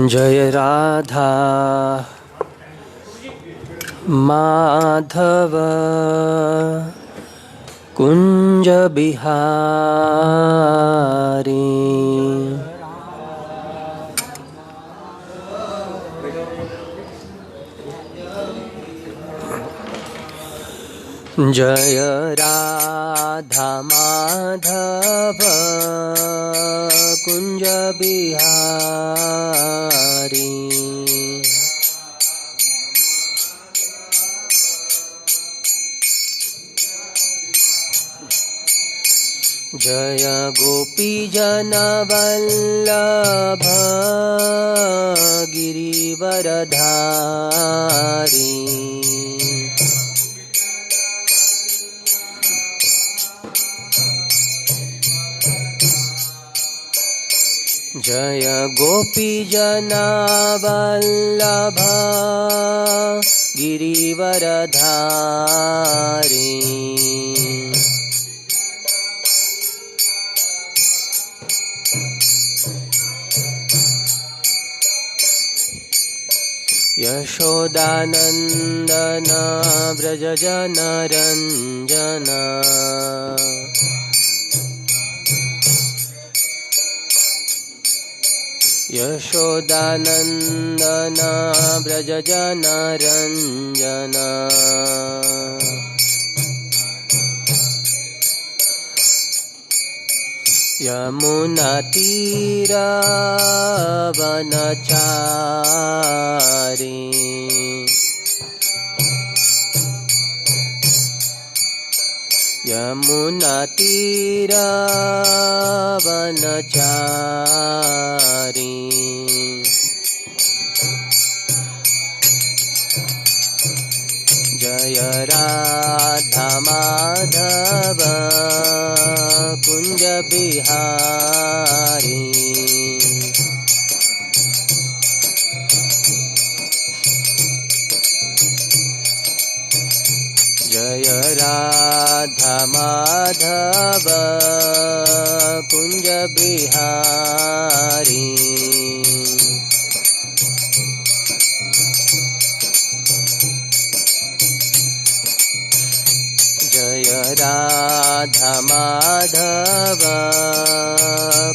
जय राधा माधव कुंज बिहारी। जय राधा माधव कुंज बिहारी। जय गोपी जन वल्लभ गिरिवरधारी। जय गोपी जन वल्लभ गिरिवरधारी। यशोदानंदन व्रज जनरंजन। यशोदानंदन व्रज जनरंजन। यमुना तीर वनचारी। यमुना तीर वनचारी। जय राधा माधव कुंज बिहारी। जय राधा माधव कुंज बिहारी। जय राधा माधव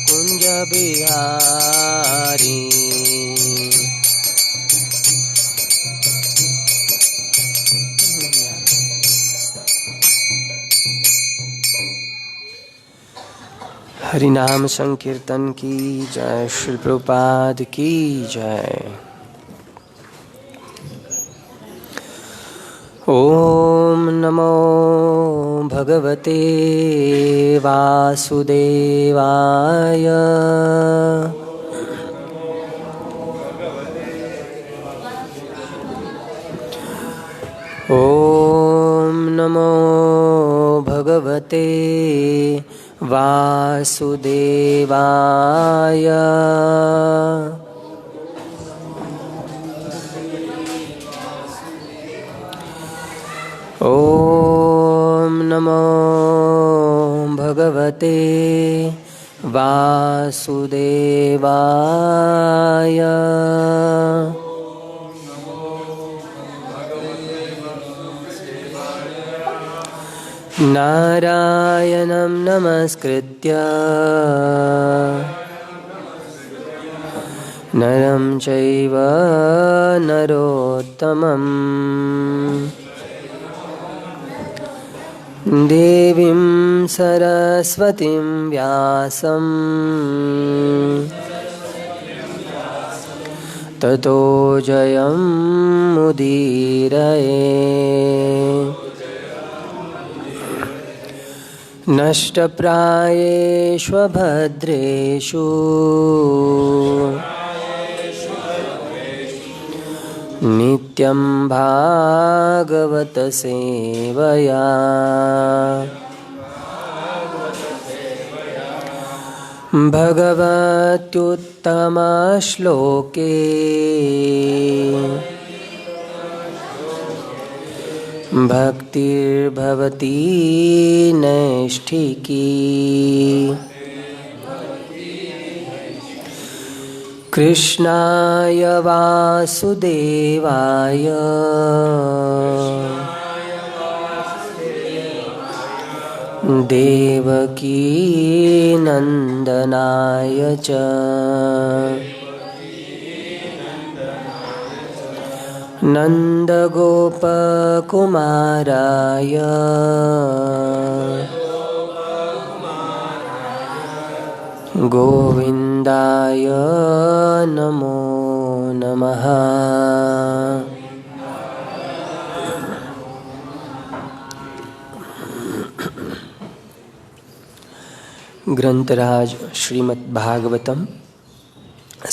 कुंज बिहारी। हरि नाम संकीर्तन की जय। श्री प्रभुपाद की जय। ओम नमो भगवते वासुदेवाय। ओम नमो भगवते वासुदेवाय। ओम नमो भगवते वासुदेवाय। नारायणं नमस्कृत्य नरं चैव नरोत्तमं देवीं सरस्वतीं व्यासं ततो जयमुदीरये। नष्टप्रायेषु भद्रेषु नित्यं भागवत सेवया भगवत्युत्तमश्लोके भक्तिर्भवति नैष्ठिकी कृष्णाय वासुदेवाय देवकी नंदनाय च नन्दगोपकुमाराय गोविन्दाय नमो नमः। ग्रंथराज श्रीमद्भागवतम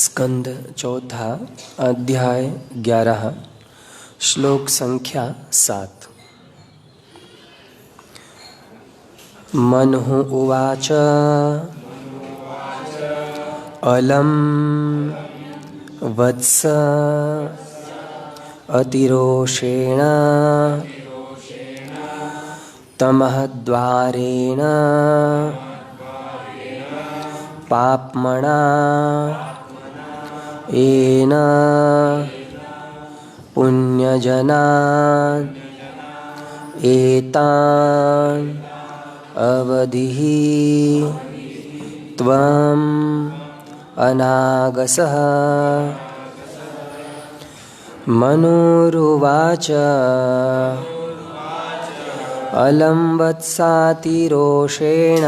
स्कंद चौथा अध्याय 11 श्लोक संख्या 7। मनुः उवाच अलम वत्स अतिरोषेण तमहद्वारेण पाप्मना येन पुण्यजनान् एतान् अवधिः त्वम् अनागसः। मनुरुवाच अलं वत्सातिरोषेण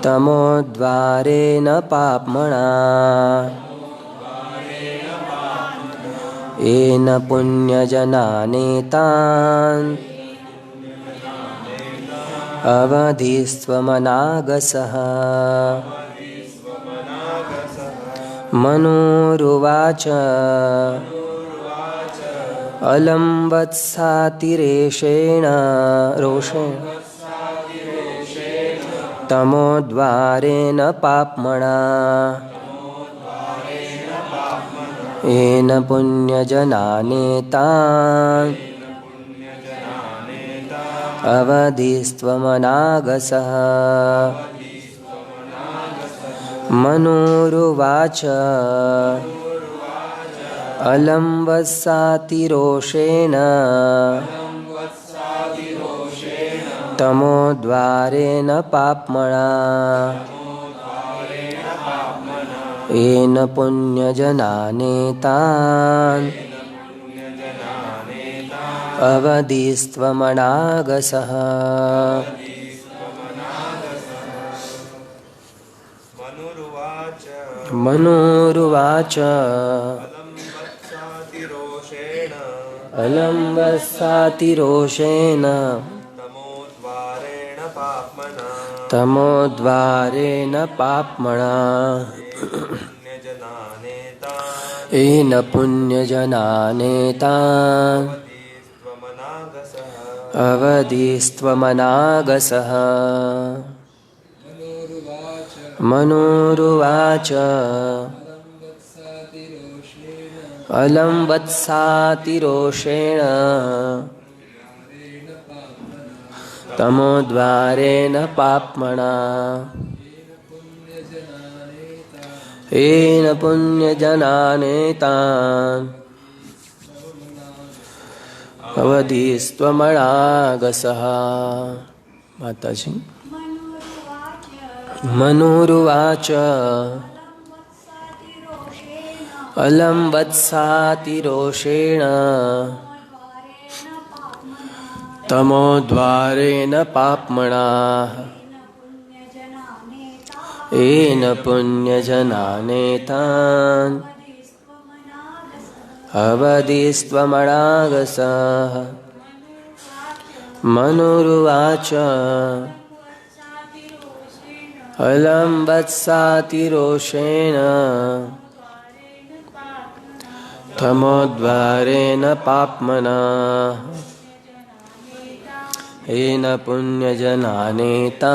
तमोद्वारेण पाप्मना येन पुण्यजनानेतान् अवधिस्त्वमनागसः। मनुरुवाच अलं वत्सातिरेषेण तमोद्वारेण पाप्मना येन पुण्यजनानेतान् अवधिस्त्वमनागसः। मनुरुवाच अलं वत्सातिरोषेण तमोद्वारेण पाप्मना येन पुण्यजनानेतान् अवधिस्त्वमनागसः। मनुरुवाच अलं वत्सातिरोषेण तमोद्वारेण पाप्मना येन पुण्यजनानेतान् अवधिस्त्वमनागसः। मनुरुवाच अलं वत्सातिरोषेण तमोद्वारेण पाप्मना येन पुण्यजनानेतान् अवधिस्त्वमनागसः। माताजी। मनुरुवाच अलं वत्सातिरोषेण तमोद्वारेण पाप्मना येन पुण्यजनानेतान् अवधिस्त्वमनागसः। मनुरुवाच अलं वत्सातिरोषेण तमोद्वारेण पाप्मना येन पुण्यजनानेतान्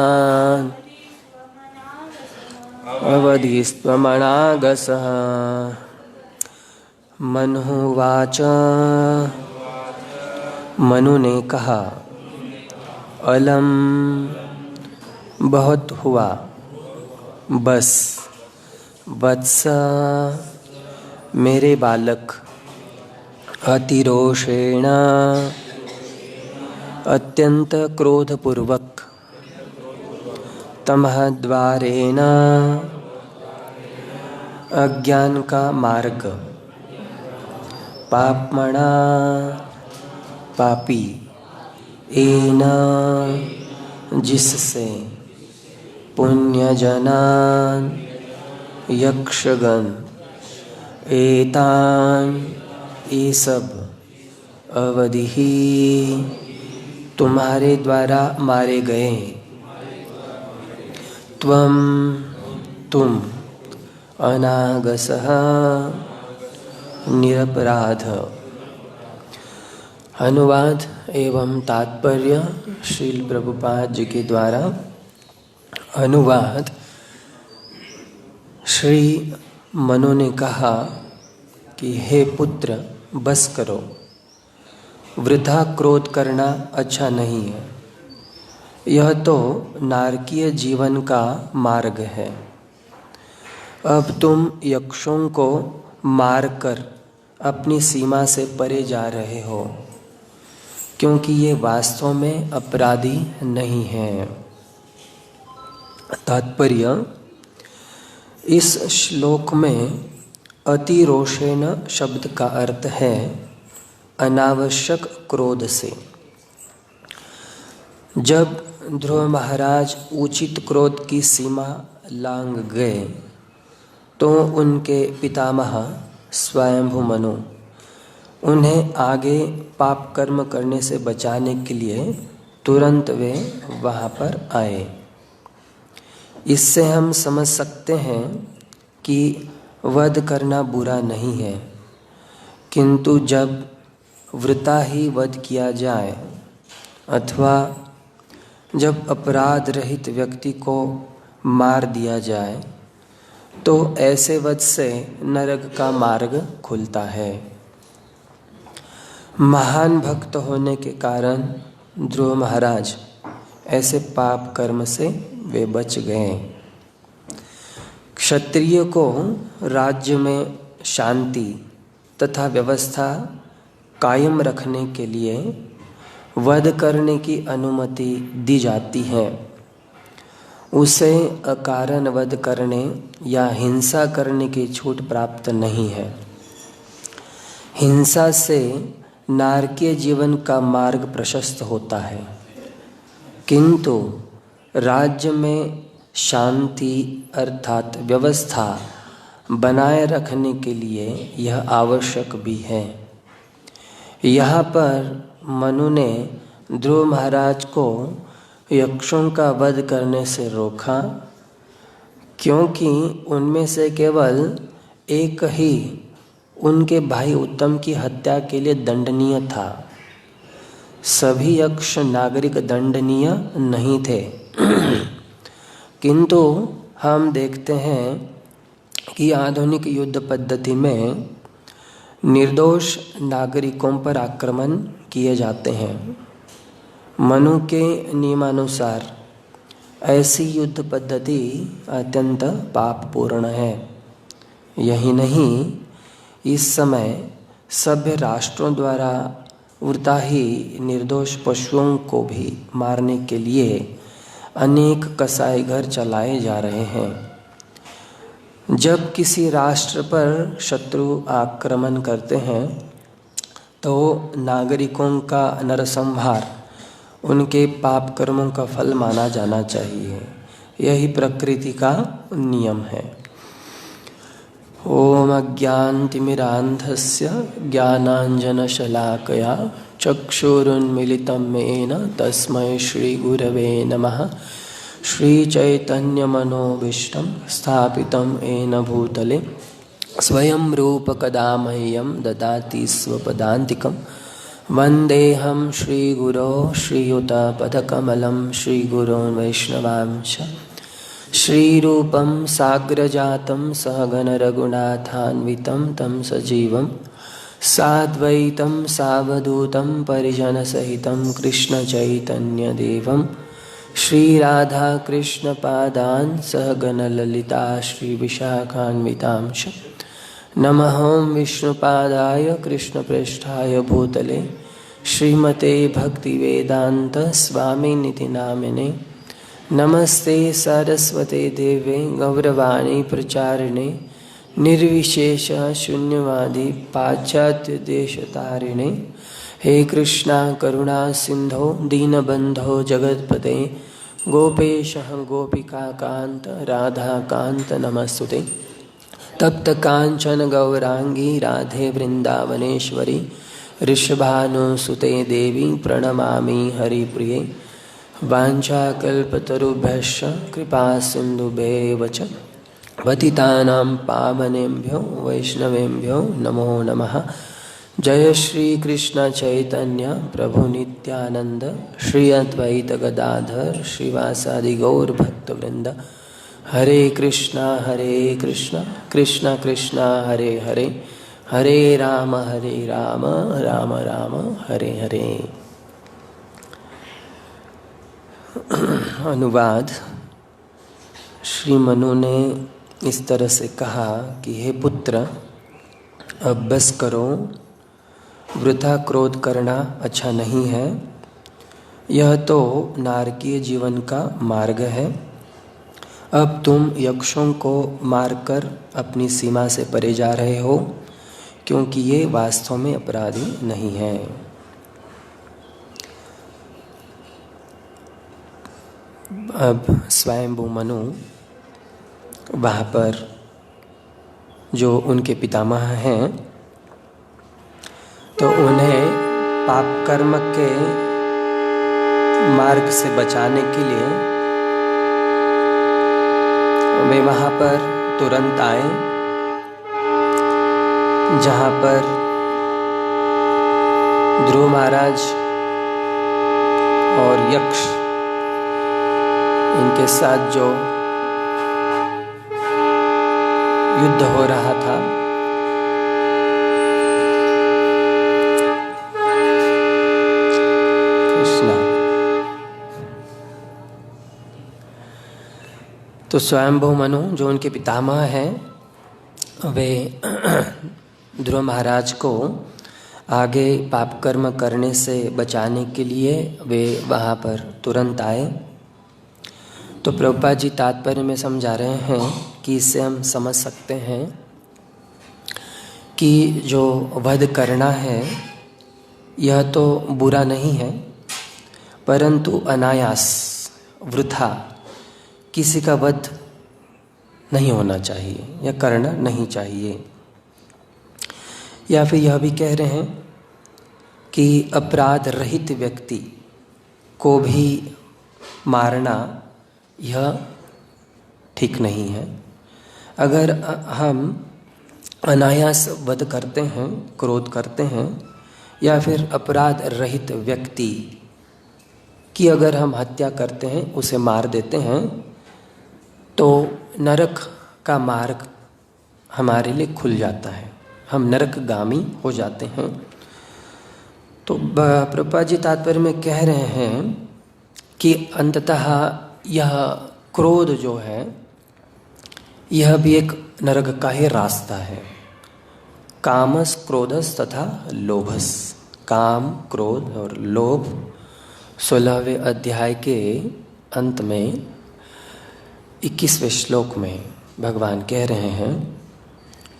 अवधिस्त्वमनागसः। मनुवाच, मनु ने कहा, अलम बहुत हुआ, बस, वत्स मेरे बालक, अतिरोषेण अत्यंत क्रोधपूर्वक, तमः द्वारेण अज्ञान का मार्ग, पापमणा पापी, एन जिससे, पुण्यजनान यक्षगण, एतान ये सब, अवधि ही तुम्हारे द्वारा मारे गए, त्वम तुम, अनागसः निरपराध। अनुवाद एवं तात्पर्य श्रील प्रभुपाद जी के द्वारा। अनुवाद। श्री मनु ने कहा कि हे पुत्र, बस करो, वृथा क्रोध करना अच्छा नहीं है। यह तो नारकीय जीवन का मार्ग है। अब तुम यक्षों को मारकर अपनी सीमा से परे जा रहे हो, क्योंकि ये वास्तव में अपराधी नहीं हैं। तात्पर्य, इस श्लोक में अतिरोषेण शब्द का अर्थ है अनावश्यक क्रोध से। जब ध्रुव महाराज उचित क्रोध की सीमा लांघ गए तो उनके पितामह स्वयंभु मनु उन्हें आगे पाप कर्म करने से बचाने के लिए तुरंत वे वहाँ पर आए। इससे हम समझ सकते हैं कि वध करना बुरा नहीं है, किंतु जब वृथा ही वध किया जाए अथवा जब अपराध रहित व्यक्ति को मार दिया जाए तो ऐसे वध से नरक का मार्ग खुलता है। महान भक्त होने के कारण ध्रुव महाराज ऐसे पाप कर्म से वे बच गए। क्षत्रिय को राज्य में शांति तथा व्यवस्था कायम रखने के लिए वध करने की अनुमति दी जाती है। उसे अकारण वध करने या हिंसा करने की छूट प्राप्त नहीं है। हिंसा से नारकीय जीवन का मार्ग प्रशस्त होता है, किंतु राज्य में शांति अर्थात व्यवस्था बनाए रखने के लिए यह आवश्यक भी है। यहाँ पर मनु ने ध्रुव महाराज को यक्षों का वध करने से रोका, क्योंकि उनमें से केवल एक ही उनके भाई उत्तम की हत्या के लिए दंडनीय था। सभी यक्ष नागरिक दंडनीय नहीं थे। किंतु हम देखते हैं कि आधुनिक युद्ध पद्धति में निर्दोष नागरिकों पर आक्रमण किए जाते हैं। मनु के नियमानुसार ऐसी युद्ध पद्धति अत्यंत पापपूर्ण है। यही नहीं, इस समय सभ्य राष्ट्रों द्वारा वृथा ही निर्दोष पशुओं को भी मारने के लिए अनेक कसाई घर चलाए जा रहे हैं। जब किसी राष्ट्र पर शत्रु आक्रमण करते हैं तो नागरिकों का नरसंहार उनके पाप कर्मों का फल माना जाना चाहिए। यही प्रकृति का नियम है। ओम अज्ञानतिमिरान्धस्य ज्ञानाञ्जनशलाकया चक्षुरुन्मीलितं येन तस्मै श्रीगुरवे नमः। श्रीचैतन्यमनोभीष्टं स्थापितं येन भूतले स्वयं रूप कदा मह्यं ददाति स्वपदान्तिकं वन्देऽहं श्रीगुरो श्रीयुतपदकमलं श्रीगुरोन् वैष्णवांश श्रीरूपं साग्रजातं सहगणरघुनाथान्वितं तं सजीवं साद्वैतं सावधूतं परिजनसहितं कृष्णचैतन्यदेवं श्रीराधाकृष्णपादान् सहगणललिता श्रीविशाखान्वितांश नमः विष्णुपादाय कृष्णप्रेष्ठाय भूतले श्रीमते भक्तिवेदांत स्वामिनिति नामिने नमस्ते सरस्वते देवे गौरवाणी प्रचारिणे निर्विशेष शून्यवादी पाश्चात्य देशतारिणे हे कृष्णा करुणा सिंधो दीनबंधो जगत्पते गोपेश गोपिकाकांत राधाकांत नमस्तुते तप्त कांचन गौरांगी राधे वृंदावनेश्वरी ऋषभानुसुते देवी प्रणमामि हरिप्रिये वाञ्छाकल्पतरुभ्यश्च कृपा सिन्धुभ्येव च पतितानां पावनेभ्यो वैष्णवेभ्यो नमो नमः। जय श्री कृष्ण चैतन्य प्रभु नित्यानंद श्री अद्वैत गदाधर श्रीवासादि गौर भक्तवृंद हरे कृष्णा कृष्ण कृष्ण हरे हरे हरे राम राम राम हरे हरे। अनुवाद। श्री मनु ने इस तरह से कहा कि हे पुत्र, अब बस करो, वृथा क्रोध करना अच्छा नहीं है। यह तो नारकीय जीवन का मार्ग है। अब तुम यक्षों को मारकर अपनी सीमा से परे जा रहे हो, क्योंकि ये वास्तव में अपराधी नहीं है। अब स्वयंभू मनु वहाँ पर जो उनके पितामह हैं, तो उन्हें पाप कर्म के मार्ग से बचाने के लिए वे वहाँ पर तुरंत आए जहाँ पर ध्रुव महाराज और यक्ष इनके साथ जो युद्ध हो रहा था, कृष्णा, तो स्वयंभू मनु जो उनके पितामह हैं, वे ध्रुव महाराज को आगे पाप कर्म करने से बचाने के लिए वे वहाँ पर तुरंत आए। तो प्रभुपाद जी तात्पर्य में समझा रहे हैं कि इससे हम समझ सकते हैं कि जो वध करना है यह तो बुरा नहीं है, परंतु अनायास वृथा किसी का वध नहीं होना चाहिए या करना नहीं चाहिए। या फिर यह भी कह रहे हैं कि अपराध रहित व्यक्ति को भी मारना यह ठीक नहीं है। अगर हम अनायास वध करते हैं, क्रोध करते हैं, या फिर अपराध रहित व्यक्ति की अगर हम हत्या करते हैं, उसे मार देते हैं, तो नरक का मार्ग हमारे लिए खुल जाता है, हम नरकगामी हो जाते हैं। तो प्रभुपाद जी तात्पर्य में कह रहे हैं कि अंततः यह क्रोध जो है यह भी एक नरक का ही रास्ता है। कामस क्रोधस तथा लोभस, काम, क्रोध और लोभ 16वें अध्याय के अंत में 21वें श्लोक में भगवान कह रहे हैं,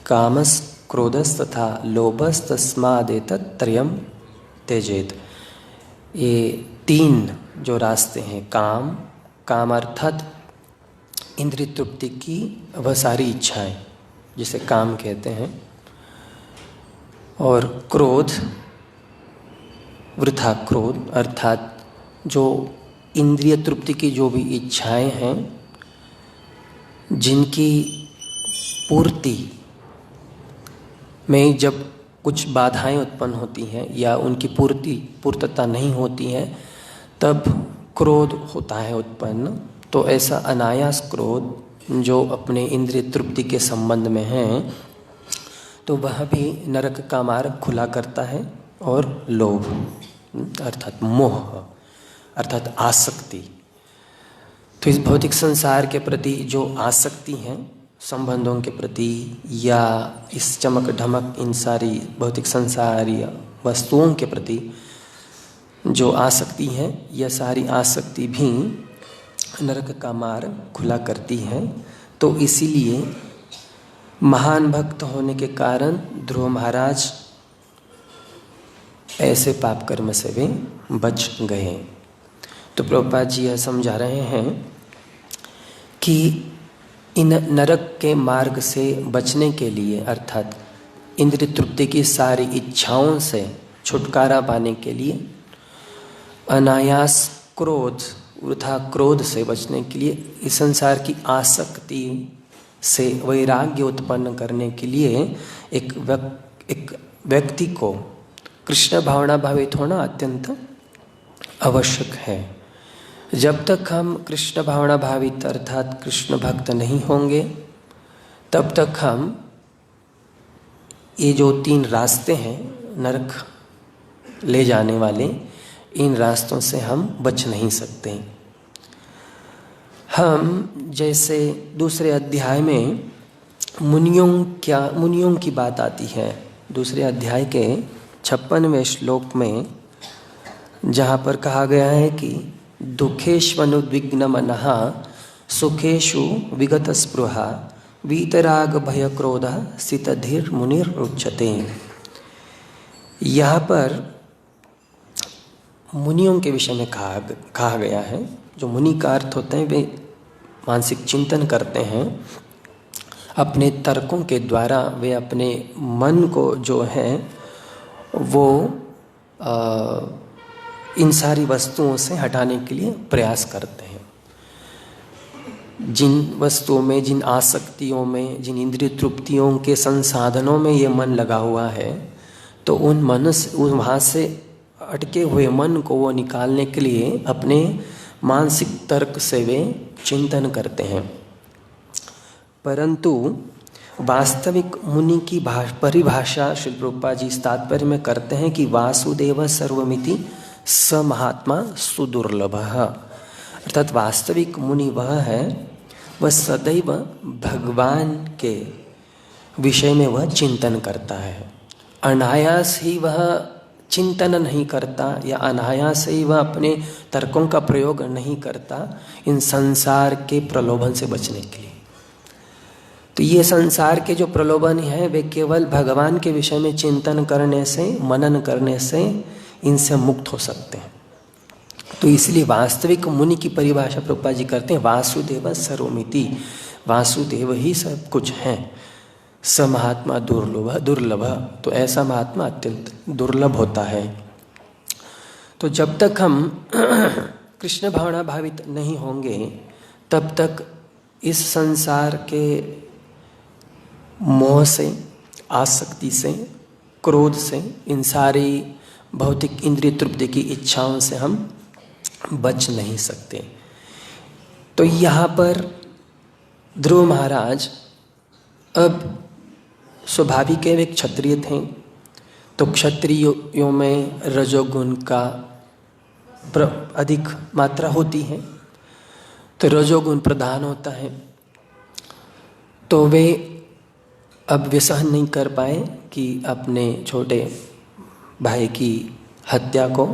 कामस क्रोधस तथा लोभस तस्मादेतत् त्रयम् त्यजेत। ये तीन जो रास्ते हैं, काम अर्थात इंद्रिय तृप्ति की वह सारी इच्छाएं जिसे काम कहते हैं, और क्रोध, वृथा क्रोध अर्थात जो इंद्रिय तृप्ति की जो भी इच्छाएं हैं, जिनकी पूर्ति में जब कुछ बाधाएं उत्पन्न होती हैं या उनकी पूर्तता नहीं होती है तब क्रोध होता है उत्पन्न। तो ऐसा अनायास क्रोध जो अपने इंद्रिय तृप्ति के संबंध में है तो वह भी नरक का मार्ग खुला करता है। और लोभ अर्थात मोह अर्थात आसक्ति, तो इस भौतिक संसार के प्रति जो आसक्ति है संबंधों के प्रति या इस चमक ढमक इन सारी भौतिक संसारीय वस्तुओं के प्रति जो आसक्ति है, यह सारी आसक्ति भी नरक का मार्ग खुला करती है। तो इसीलिए महान भक्त होने के कारण ध्रुव महाराज ऐसे पाप कर्म से वे बच गए। तो प्रभुपाद जी यह समझा रहे हैं कि इन नरक के मार्ग से बचने के लिए अर्थात इंद्रिय तृप्ति की सारी इच्छाओं से छुटकारा पाने के लिए अनायास क्रोध वृथा क्रोध से बचने के लिए इस संसार की आसक्ति से वैराग्य उत्पन्न करने के लिए एक व्यक्ति को कृष्ण भावना भावित होना अत्यंत आवश्यक है। जब तक हम कृष्ण भावना भावित अर्थात कृष्ण भक्त नहीं होंगे तब तक हम ये जो 3 रास्ते हैं नरक ले जाने वाले, इन रास्तों से हम बच नहीं सकते। हम जैसे दूसरे अध्याय में मुनियों की बात आती है, दूसरे अध्याय के 56वें श्लोक में, जहाँ पर कहा गया है कि दुखेष्वनुद्विग्न मनः सुखेषु विगत स्पृहा वीतराग भय क्रोध स्थितधीर मुनिरुच्यते। यहाँ पर मुनियों के विषय में कहा गया है। जो मुनि का अर्थ होते हैं वे मानसिक चिंतन करते हैं, अपने तर्कों के द्वारा वे अपने मन को जो है वो इन सारी वस्तुओं से हटाने के लिए प्रयास करते हैं। जिन वस्तुओं में, जिन आसक्तियों में, जिन इंद्रिय तृप्तियों के संसाधनों में ये मन लगा हुआ है तो उन मन से वहाँ से अटके हुए मन को वो निकालने के लिए अपने मानसिक तर्क से वे चिंतन करते हैं। परंतु वास्तविक मुनि की परिभाषा श्री प्रभुपाद जी इस तात्पर्य में करते हैं कि वासुदेव सर्वमिति स महात्मा सुदुर्लभ। अर्थात वास्तविक मुनि वह है, वह सदैव भगवान के विषय में वह चिंतन करता है। अनायास ही वह चिंतन नहीं करता या अनायास ही वह अपने तर्कों का प्रयोग नहीं करता इन संसार के प्रलोभन से बचने के लिए। तो ये संसार के जो प्रलोभन हैं वे केवल भगवान के विषय में चिंतन करने से, मनन करने से इनसे मुक्त हो सकते हैं। तो इसलिए वास्तविक मुनि की परिभाषा प्रभुपाद जी करते हैं वासुदेव सर्वमिति, वासुदेव ही सब कुछ हैं। स महात्मा दुर्लभ, तो ऐसा महात्मा अत्यंत दुर्लभ होता है। तो जब तक हम कृष्ण भावना भावित नहीं होंगे तब तक इस संसार के मोह से, आसक्ति से, क्रोध से, इन सारी भौतिक इंद्रिय तृप्ति की इच्छाओं से हम बच नहीं सकते। तो यहाँ पर ध्रुव महाराज अब स्वाभाविक है, वे क्षत्रिय थे, तो क्षत्रियों में रजोगुण का अधिक मात्रा होती है, तो रजोगुण प्रधान होता है। तो वे अब वे सहन नहीं कर पाए कि अपने छोटे भाई की हत्या को,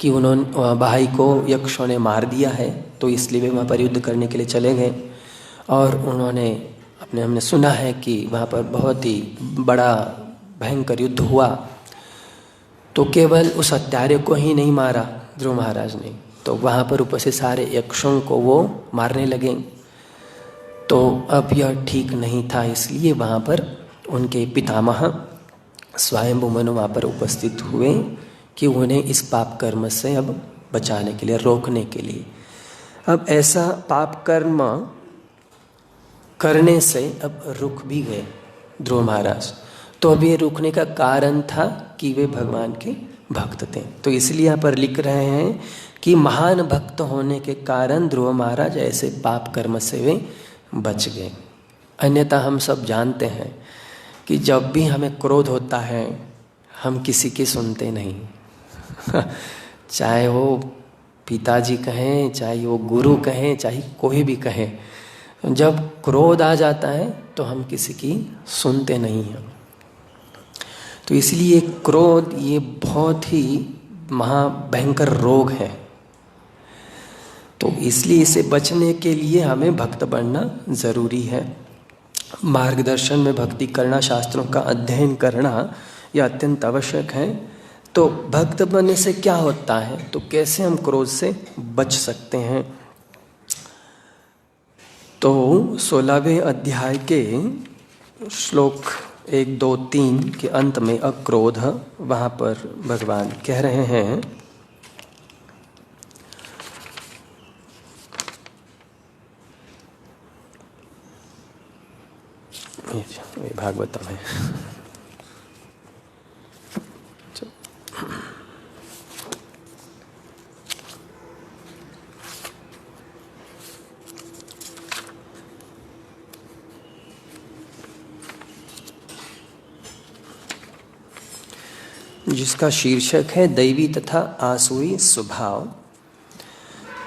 कि उन्होंने भाई को यक्षों ने मार दिया है, तो इसलिए वे वहाँ पर युद्ध करने के लिए चले गए। और उन्होंने हमने सुना है कि वहाँ पर बहुत ही बड़ा भयंकर युद्ध हुआ। तो केवल उस हत्यारे को ही नहीं मारा ध्रुव महाराज ने, तो वहाँ पर उपस्थित सारे यक्षों को वो मारने लगे। तो अब यह ठीक नहीं था, इसलिए वहाँ पर उनके पितामह स्वयंभू मनु वहाँ पर उपस्थित हुए कि उन्हें इस पाप कर्म से अब बचाने के लिए, रोकने के लिए। अब ऐसा पाप कर्म करने से अब रुक भी गए ध्रुव महाराज। तो अब ये रुकने का कारण था कि वे भगवान के भक्त थे। तो इसलिए यहाँ पर लिख रहे हैं कि महान भक्त होने के कारण ध्रुव महाराज ऐसे पाप कर्म से वे बच गए। अन्यथा हम सब जानते हैं कि जब भी हमें क्रोध होता है हम किसी की सुनते नहीं चाहे वो पिताजी कहें, चाहे वो गुरु कहें, चाहे कोई भी कहे, जब क्रोध आ जाता है तो हम किसी की सुनते नहीं हैं। तो इसलिए क्रोध ये बहुत ही महाभयंकर रोग है। तो इसलिए इसे बचने के लिए हमें भक्त बनना ज़रूरी है। मार्गदर्शन में भक्ति करना, शास्त्रों का अध्ययन करना यह अत्यंत आवश्यक है। तो भक्त बनने से क्या होता है, तो कैसे हम क्रोध से बच सकते हैं। तो 16वें अध्याय के श्लोक 1, 2, 3 के अंत में अक्रोध, वहाँ पर भगवान कह रहे हैं ये भागवतम है। जिसका शीर्षक है दैवी तथा आसुरी स्वभाव।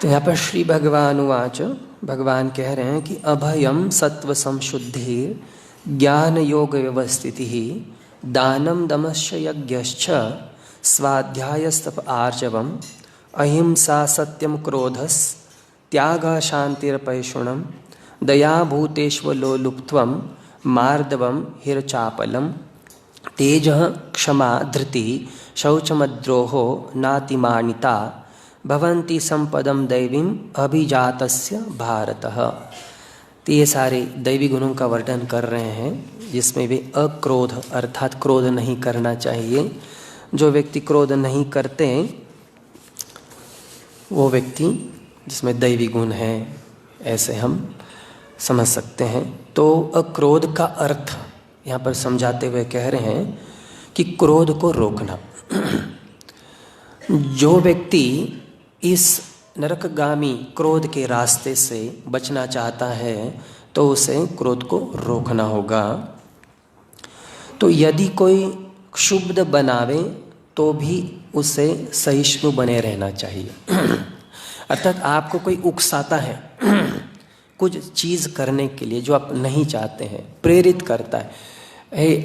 तो यहाँ पर श्री भगवान उवाच, भगवान कह रहे हैं कि अभयम सत्व संशुद्धि ज्ञान योग व्यवस्थिति दानम दमश्च यज्ञश्च स्वाध्यायस्तप आर्जवम अहिंसा सत्यम क्रोधस त्याग शांतिरपैशुणम दया भूतेष्वलोलुप्त्वम मार्दवम हिरचापलम तेज क्षमा धृति शौचमद्रोहो नातिमानिता भवन्ति संपदम दैवीम अभिजातस्य भारतः। तो ये सारे दैवी गुणों का वर्णन कर रहे हैं, जिसमें वे अक्रोध अर्थात क्रोध नहीं करना चाहिए। जो व्यक्ति क्रोध नहीं करते वो व्यक्ति जिसमें दैवी गुण है, ऐसे हम समझ सकते हैं। तो अक्रोध का अर्थ यहाँ पर समझाते हुए कह रहे हैं कि क्रोध को रोकना। जो व्यक्ति इस नरकगामी क्रोध के रास्ते से बचना चाहता है तो उसे क्रोध को रोकना होगा। तो यदि कोई क्षुब्ध बनावे तो भी उसे सहिष्णु बने रहना चाहिए। अर्थात आपको कोई उकसाता है कुछ चीज़ करने के लिए जो आप नहीं चाहते हैं, प्रेरित करता है,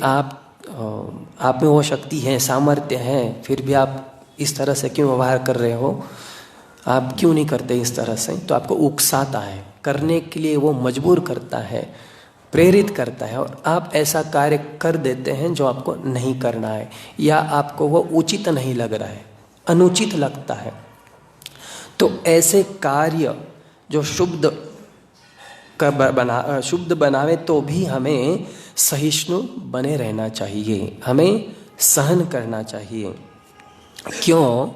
आप में वो शक्ति है, सामर्थ्य है, फिर भी आप इस तरह से क्यों व्यवहार कर रहे हो, आप क्यों नहीं करते इस तरह से, तो आपको उकसाता है, करने के लिए वो मजबूर करता है, प्रेरित करता है, और आप ऐसा कार्य कर देते हैं जो आपको नहीं करना है या आपको वो उचित नहीं लग रहा है, अनुचित लगता है। तो ऐसे कार्य जो शुद्ध बनावे तो भी हमें सहिष्णु बने रहना चाहिए, हमें सहन करना चाहिए। क्यों?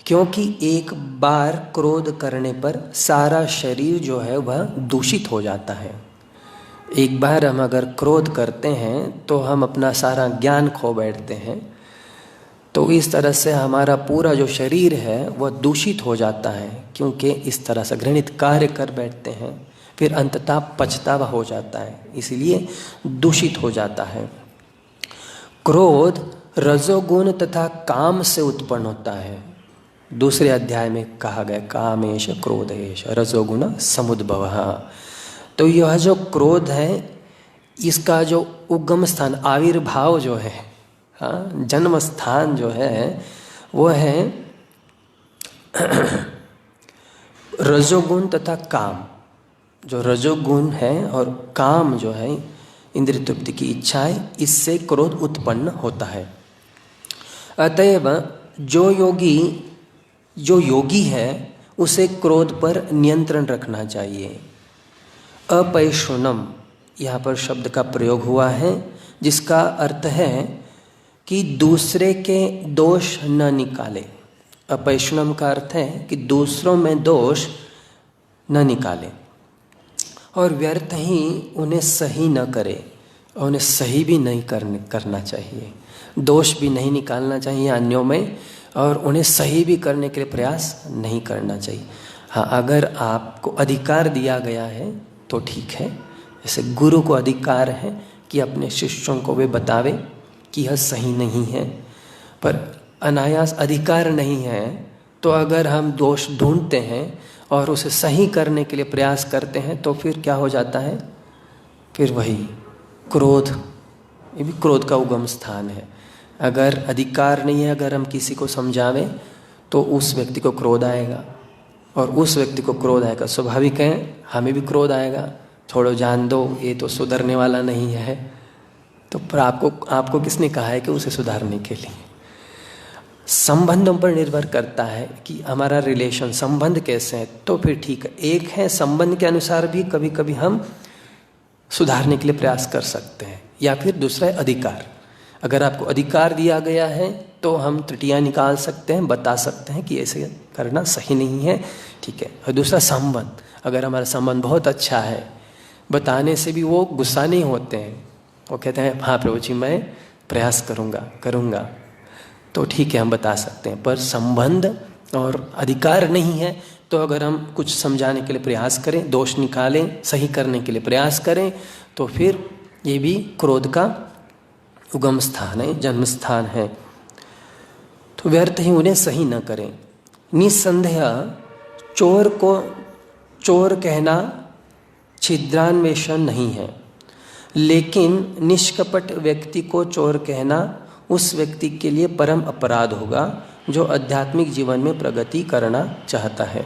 क्योंकि एक बार क्रोध करने पर सारा शरीर जो है वह दूषित हो जाता है। एक बार हम अगर क्रोध करते हैं तो हम अपना सारा ज्ञान खो बैठते हैं। तो इस तरह से हमारा पूरा जो शरीर है वह दूषित हो जाता है, क्योंकि इस तरह से घृणित कार्य कर बैठते हैं, फिर अंततः पछतावा हो जाता है, इसलिए दूषित हो जाता है। क्रोध रजोगुण तथा काम से उत्पन्न होता है। दूसरे अध्याय में कहा गया कामेश क्रोधेश रजोगुण समुद्भवः। तो यह जो क्रोध है इसका जो उगम स्थान, आविर्भाव जो है, हाँ, जन्म स्थान जो है वो है रजोगुण तथा काम। जो रजोगुण है और काम जो है इंद्रिय तृप्ति की इच्छाएं, इससे क्रोध उत्पन्न होता है। अतएव जो योगी है उसे क्रोध पर नियंत्रण रखना चाहिए। अपैशुनम यहाँ पर शब्द का प्रयोग हुआ है, जिसका अर्थ है कि दूसरे के दोष न निकाले। अपैशुनम का अर्थ है कि दूसरों में दोष न निकाले और व्यर्थ ही उन्हें सही न करे। और उन्हें सही भी नहीं करना चाहिए, दोष भी नहीं निकालना चाहिए अन्यों में, और उन्हें सही भी करने के लिए प्रयास नहीं करना चाहिए। हाँ, अगर आपको अधिकार दिया गया है तो ठीक है, जैसे गुरु को अधिकार है कि अपने शिष्यों को वे बतावे कि यह सही नहीं है, पर अनायास अधिकार नहीं है तो अगर हम दोष ढूंढते हैं और उसे सही करने के लिए प्रयास करते हैं तो फिर क्या हो जाता है, फिर वही क्रोध, ये भी क्रोध का उगम स्थान है। अगर अधिकार नहीं है, अगर हम किसी को समझावें तो उस व्यक्ति को क्रोध आएगा, और उस व्यक्ति को क्रोध आएगा, स्वाभाविक है हमें भी क्रोध आएगा, छोड़ो जान दो ये तो सुधरने वाला नहीं है। तो पर आपको किसने कहा है कि उसे सुधारने के लिए? संबंधों पर निर्भर करता है कि हमारा रिलेशन संबंध कैसे है, तो फिर ठीक है। एक है संबंध के अनुसार भी कभी कभी हम सुधारने के लिए प्रयास कर सकते हैं, या फिर दूसरा है अधिकार। अगर आपको अधिकार दिया गया है तो हम त्रुटियां निकाल सकते हैं, बता सकते हैं कि ऐसे करना सही नहीं है, ठीक है। और दूसरा संबंध, अगर हमारा संबंध बहुत अच्छा है, बताने से भी वो गुस्सा नहीं होते हैं, वो कहते हैं हाँ प्रभु जी मैं प्रयास करूँगा, तो ठीक है हम बता सकते हैं। पर संबंध और अधिकार नहीं है तो अगर हम कुछ समझाने के लिए प्रयास करें, दोष निकालें, सही करने के लिए प्रयास करें, तो फिर ये भी क्रोध का उगम स्थान है, जन्म स्थान है। तो व्यर्थ ही उन्हें सही न करें। निस्संदेह चोर को चोर कहना छिद्रान्वेषण नहीं है, लेकिन निष्कपट व्यक्ति को चोर कहना उस व्यक्ति के लिए परम अपराध होगा जो आध्यात्मिक जीवन में प्रगति करना चाहता है।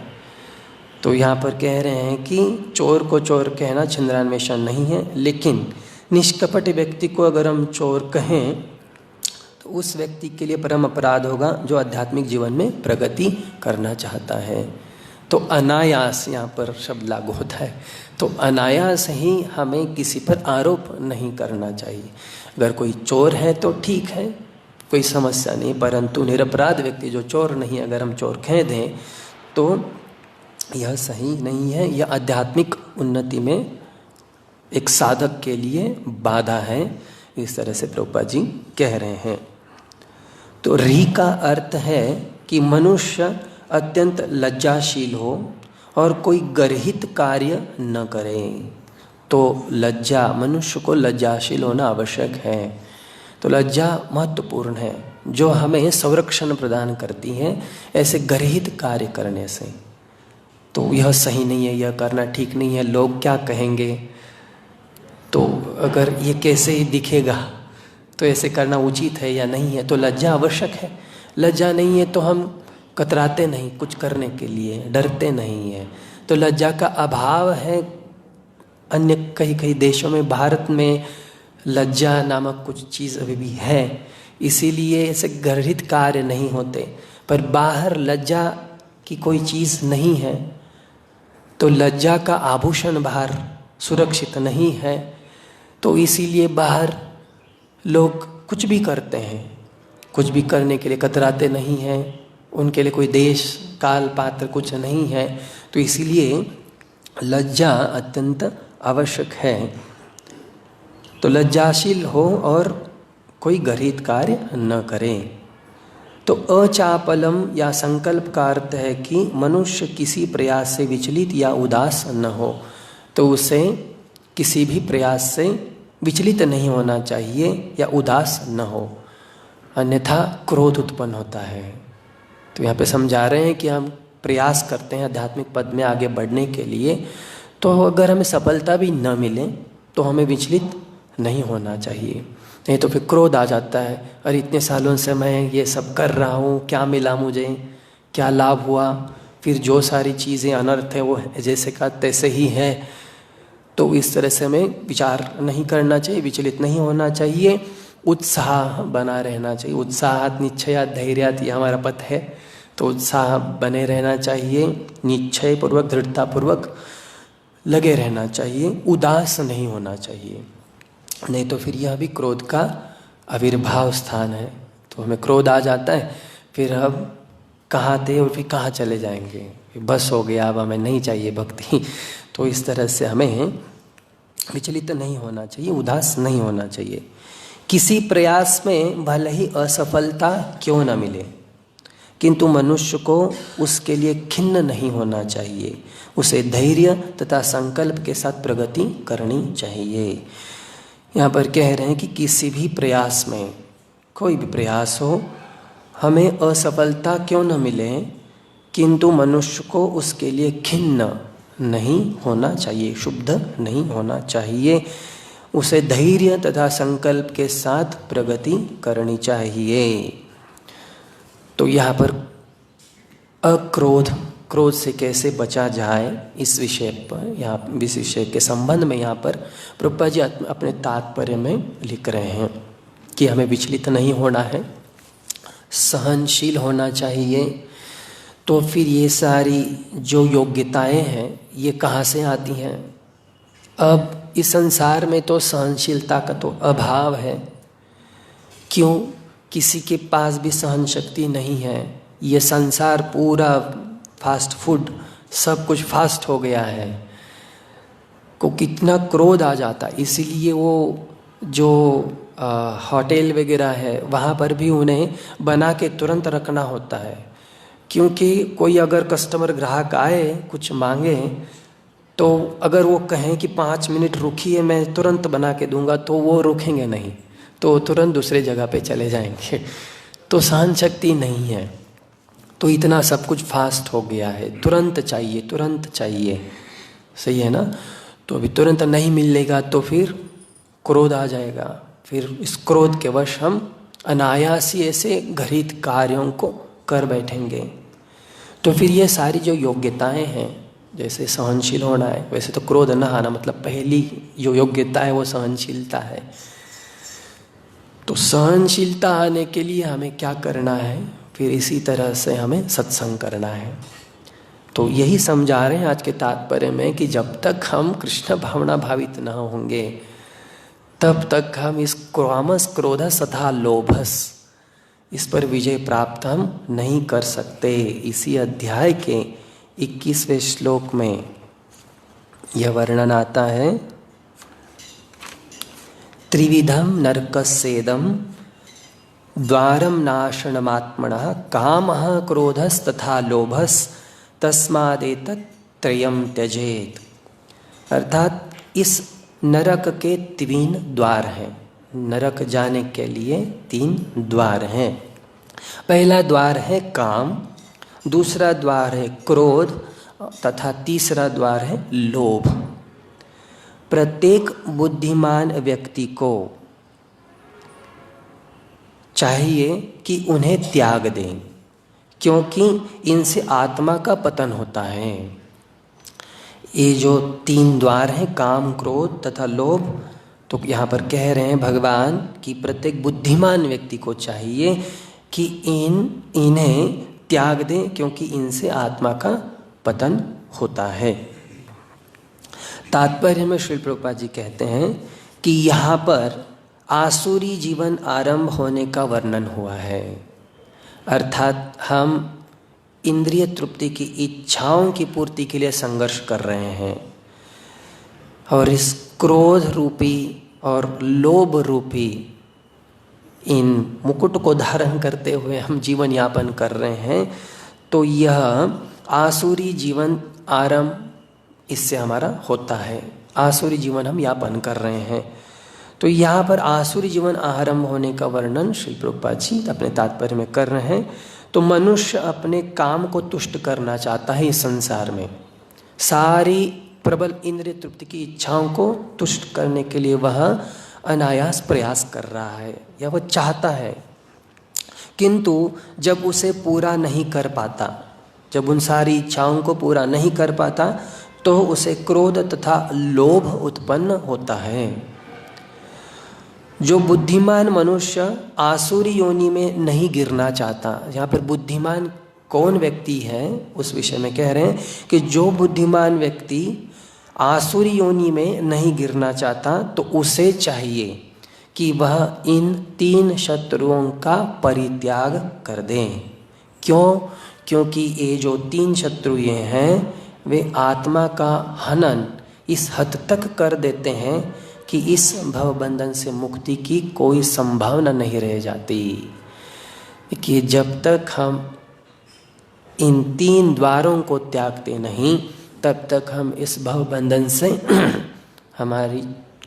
तो यहाँ पर कह रहे हैं कि चोर को चोर कहना छिद्रान्वेषण नहीं है, लेकिन निष्कपट व्यक्ति को अगर हम चोर कहें तो उस व्यक्ति के लिए परम अपराध होगा जो आध्यात्मिक जीवन में प्रगति करना चाहता है। तो अनायास यहाँ पर शब्द लागू होता है, तो अनायास ही हमें किसी पर आरोप नहीं करना चाहिए। अगर कोई चोर है तो ठीक है, कोई समस्या नहीं, परंतु निरपराध व्यक्ति जो चोर नहीं, अगर हम चोर कह दें तो यह सही नहीं है, यह आध्यात्मिक उन्नति में एक साधक के लिए बाधा है, इस तरह से प्रभुपाद जी कह रहे हैं। तो री का अर्थ है कि मनुष्य अत्यंत लज्जाशील हो और कोई गर्हित कार्य न करे। तो लज्जा, मनुष्य को लज्जाशील होना आवश्यक है। तो लज्जा महत्वपूर्ण है, जो हमें संरक्षण प्रदान करती है ऐसे गर्हित कार्य करने से। तो यह सही नहीं है, यह करना ठीक नहीं है, लोग क्या कहेंगे, तो अगर ये कैसे ही दिखेगा तो ऐसे करना उचित है या नहीं है। तो लज्जा आवश्यक है। लज्जा नहीं है तो हम कतराते नहीं कुछ करने के लिए, डरते नहीं है। तो लज्जा का अभाव है अन्य कई देशों में। भारत में लज्जा नामक कुछ चीज़ अभी भी है, इसीलिए ऐसे गर्हित कार्य नहीं होते। पर बाहर लज्जा की कोई चीज़ नहीं है, तो लज्जा का आभूषण बाहर सुरक्षित नहीं है, तो इसीलिए बाहर लोग कुछ भी करते हैं, कुछ भी करने के लिए कतराते नहीं हैं। उनके लिए कोई देश काल पात्र कुछ नहीं है, तो इसीलिए लज्जा अत्यंत आवश्यक है। तो लज्जाशील हो और कोई गर्हित कार्य न करे। तो अचापलम या संकल्प का अर्थ है कि मनुष्य किसी प्रयास से विचलित या उदास न हो। तो उसे किसी भी प्रयास से विचलित नहीं होना चाहिए या उदास न हो, अन्यथा क्रोध उत्पन्न होता है। तो यहाँ पे समझा रहे हैं कि हम प्रयास करते हैं आध्यात्मिक पद में आगे बढ़ने के लिए, तो अगर हमें सफलता भी न मिले तो हमें विचलित नहीं होना चाहिए, नहीं तो फिर क्रोध आ जाता है। और इतने सालों से मैं ये सब कर रहा हूँ, क्या मिला मुझे, क्या लाभ हुआ, फिर जो सारी चीज़ें अनर्थ है वो जैसे का तैसे ही है। तो इस तरह से हमें विचार नहीं करना चाहिए, विचलित नहीं होना चाहिए, उत्साह बना रहना चाहिए। उत्साहात निश्चयात धैर्यात, ये हमारा पथ है, तो उत्साह बने रहना चाहिए, निश्चय पूर्वक दृढ़तापूर्वक लगे रहना चाहिए, उदास नहीं होना चाहिए, नहीं तो फिर यह भी क्रोध का आविर्भाव स्थान है। तो हमें क्रोध आ जाता है, फिर हम कहाँ थे और फिर कहाँ चले जाएंगे, बस हो गया, अब हमें नहीं चाहिए भक्ति। तो इस तरह से हमें विचलित नहीं होना चाहिए, उदास नहीं होना चाहिए। किसी प्रयास में भले ही असफलता क्यों न मिले, किंतु मनुष्य को उसके लिए खिन्न नहीं होना चाहिए। उसे धैर्य तथा संकल्प के साथ प्रगति करनी चाहिए। यहाँ पर कह रहे हैं कि किसी भी प्रयास में, कोई भी प्रयास हो, हमें असफलता क्यों न मिले, किंतु मनुष्य को उसके लिए खिन्न नहीं होना चाहिए, क्षुब्ध नहीं होना चाहिए। उसे धैर्य तथा संकल्प के साथ प्रगति करनी चाहिए। तो यहाँ पर अक्रोध, क्रोध से कैसे बचा जाए, इस विषय पर, यहाँ इस विषय के संबंध में यहाँ पर प्रभुपाद जी अपने तात्पर्य में लिख रहे हैं कि हमें विचलित नहीं होना है, सहनशील होना चाहिए। तो फिर ये सारी जो योग्यताएं हैं ये कहाँ से आती हैं? अब इस संसार में तो सहनशीलता का तो अभाव है। क्यों? किसी के पास भी सहन शक्ति नहीं है। ये संसार पूरा फास्ट फूड, सब कुछ फास्ट हो गया है, को कितना क्रोध आ जाता है। इसीलिए वो जो होटल वगैरह है वहाँ पर भी उन्हें बना के तुरंत रखना होता है, क्योंकि कोई अगर कस्टमर, ग्राहक आए कुछ मांगे, तो अगर वो कहें कि 5 मिनट रुकिए मैं तुरंत बना के दूंगा, तो वो रुकेंगे नहीं, तो तुरंत दूसरे जगह पे चले जाएंगे। तो सहन शक्ति नहीं है। तो इतना सब कुछ फास्ट हो गया है, तुरंत चाहिए, तुरंत चाहिए, सही है ना? तो अभी तुरंत नहीं मिलेगा तो फिर क्रोध आ जाएगा। फिर इस क्रोध के वश हम अनायासी ऐसे घृणित कार्यों को कर बैठेंगे। तो फिर ये सारी जो योग्यताएं हैं, जैसे सहनशील होना है, वैसे तो क्रोध न आना, मतलब पहली जो योग्यता है वो सहनशीलता है। तो सहनशीलता आने के लिए हमें क्या करना है? फिर इसी तरह से हमें सत्संग करना है। तो यही समझा रहे हैं आज के तात्पर्य में कि जब तक हम कृष्ण भावना भावित न होंगे, तब तक हम इस क्रोमस, क्रोधस तथा लोभस, इस पर विजय प्राप्त हम नहीं कर सकते। इसी अध्याय के 21वें श्लोक में यह वर्णन आता है, त्रिविधम नरकस्येदम द्वारम नाशनमात्मनः कामः क्रोधस तथा लोभस तस्मादेतत् त्रयम् त्यजेत। अर्थात इस नरक के 3 द्वार हैं। नरक जाने के लिए 3 द्वार हैं। पहला द्वार है काम, दूसरा द्वार है क्रोध तथा तीसरा द्वार है लोभ। प्रत्येक बुद्धिमान व्यक्ति को चाहिए कि उन्हें त्याग दें, क्योंकि इनसे आत्मा का पतन होता है। ये जो 3 द्वार हैं, काम, क्रोध तथा लोभ, तो यहाँ पर कह रहे हैं भगवान कि प्रत्येक बुद्धिमान व्यक्ति को चाहिए कि इन्हें त्याग दें, क्योंकि इनसे आत्मा का पतन होता है। तात्पर्य में श्री प्रभुपाद जी कहते हैं कि यहाँ पर आसुरी जीवन आरंभ होने का वर्णन हुआ है। अर्थात हम इंद्रिय तृप्ति की इच्छाओं की पूर्ति के लिए संघर्ष कर रहे हैं, और इस क्रोध रूपी और लोभ रूपी इन मुकुट को धारण करते हुए हम जीवन यापन कर रहे हैं। तो यह आसुरी जीवन आरंभ इससे हमारा होता है, आसुरी जीवन हम यापन कर रहे हैं। तो यहाँ पर आसुरी जीवन आरंभ होने का वर्णन श्री प्रभुपाद जी अपने तात्पर्य में कर रहे हैं। तो मनुष्य अपने काम को तुष्ट करना चाहता है इस संसार में, सारी प्रबल इंद्रिय तृप्ति की इच्छाओं को तुष्ट करने के लिए वह अनायास प्रयास कर रहा है, या वह चाहता है। किंतु जब उसे पूरा नहीं कर पाता, जब उन सारी इच्छाओं को पूरा नहीं कर पाता, तो उसे क्रोध तथा लोभ उत्पन्न होता है। जो बुद्धिमान मनुष्य आसुरी योनि में नहीं गिरना चाहता, यहाँ पर बुद्धिमान कौन व्यक्ति है उस विषय में कह रहे हैं कि जो बुद्धिमान व्यक्ति आसुरी योनि में नहीं गिरना चाहता, तो उसे चाहिए कि वह इन 3 शत्रुओं का परित्याग कर दें। क्यों? क्योंकि ये जो 3 शत्रु हैं वे आत्मा का हनन इस हद तक कर देते हैं कि इस भवबंधन से मुक्ति की कोई संभावना नहीं रह जाती। कि जब तक हम इन 3 द्वारों को त्यागते नहीं तब तक हम इस भवबंधन से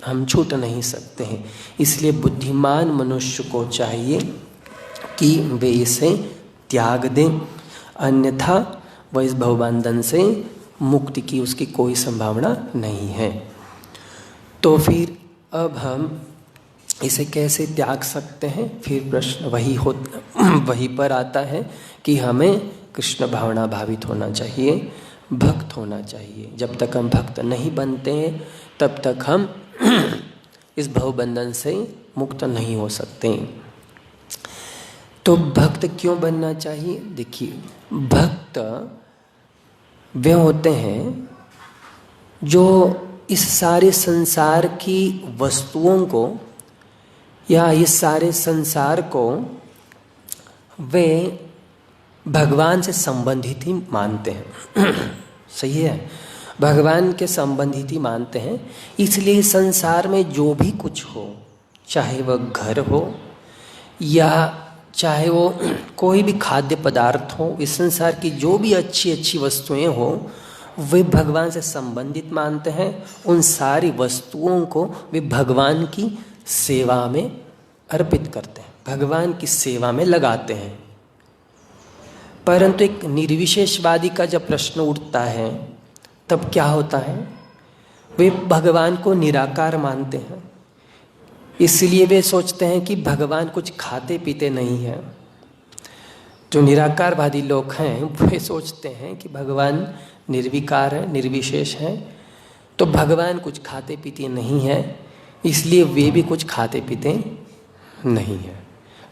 हम छूट नहीं सकते हैं। इसलिए बुद्धिमान मनुष्य को चाहिए कि वे इसे त्याग दें, अन्यथा वह इस भवबंधन से मुक्ति की उसकी कोई संभावना नहीं है। तो फिर अब हम इसे कैसे त्याग सकते हैं? फिर प्रश्न वही पर आता है कि हमें कृष्ण भावना भावित होना चाहिए, भक्त होना चाहिए। जब तक हम भक्त नहीं बनते हैं तब तक हम इस भवबंधन से मुक्त नहीं हो सकते। तो भक्त क्यों बनना चाहिए? देखिए, भक्त वे होते हैं जो इस सारे संसार की वस्तुओं को या इस सारे संसार को वे भगवान से संबंधित ही मानते हैं। सही है, भगवान के संबंधित ही मानते हैं। इसलिए संसार में जो भी कुछ हो, चाहे वह घर हो या चाहे वो कोई भी खाद्य पदार्थ हो, इस संसार की जो भी अच्छी अच्छी वस्तुएं हो, वे भगवान से संबंधित मानते हैं। उन सारी वस्तुओं को वे भगवान की सेवा में अर्पित करते हैं, भगवान की सेवा में लगाते हैं। परंतु एक निर्विशेषवादी का जब प्रश्न उठता है तब क्या होता है? वे भगवान को निराकार मानते हैं। इसलिए वे सोचते हैं कि भगवान कुछ खाते पीते नहीं हैं। जो निराकारवादी लोग हैं वे सोचते हैं कि भगवान निर्विकार है, निर्विशेष है, तो भगवान कुछ खाते पीते नहीं है, इसलिए वे भी कुछ खाते पीते नहीं है।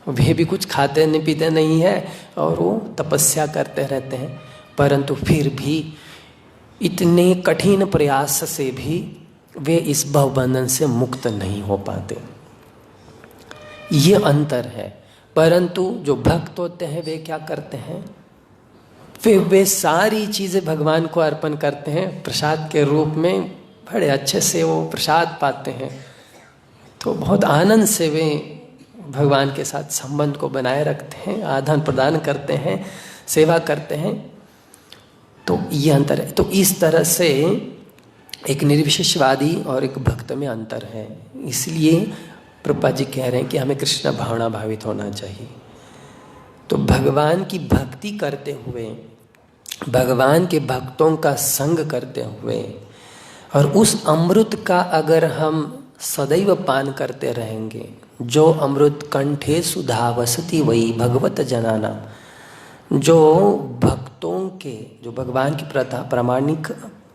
वे भी कुछ खाते नहीं पीते नहीं है और वो तपस्या करते रहते हैं, परंतु फिर भी इतने कठिन प्रयास से भी वे इस भवबंधन से मुक्त नहीं हो पाते। ये अंतर है। परंतु जो भक्त होते हैं वे क्या करते हैं? फिर वे सारी चीज़ें भगवान को अर्पण करते हैं, प्रसाद के रूप में बड़े अच्छे से वो प्रसाद पाते हैं, तो बहुत आनंद से वे भगवान के साथ संबंध को बनाए रखते हैं, आदान प्रदान करते हैं, सेवा करते हैं। तो ये अंतर है। तो इस तरह से एक निर्विशेषवादी और एक भक्त में अंतर है। इसलिए प्रभुपाद जी कह रहे हैं कि हमें कृष्ण भावना भावित होना चाहिए। तो भगवान की भक्ति करते हुए, भगवान के भक्तों का संग करते हुए और उस अमृत का अगर हम सदैव पान करते रहेंगे, जो अमृत कंठे सुधावसति वही भगवत जनाना, जो भक्तों के, जो भगवान की प्रामाणिक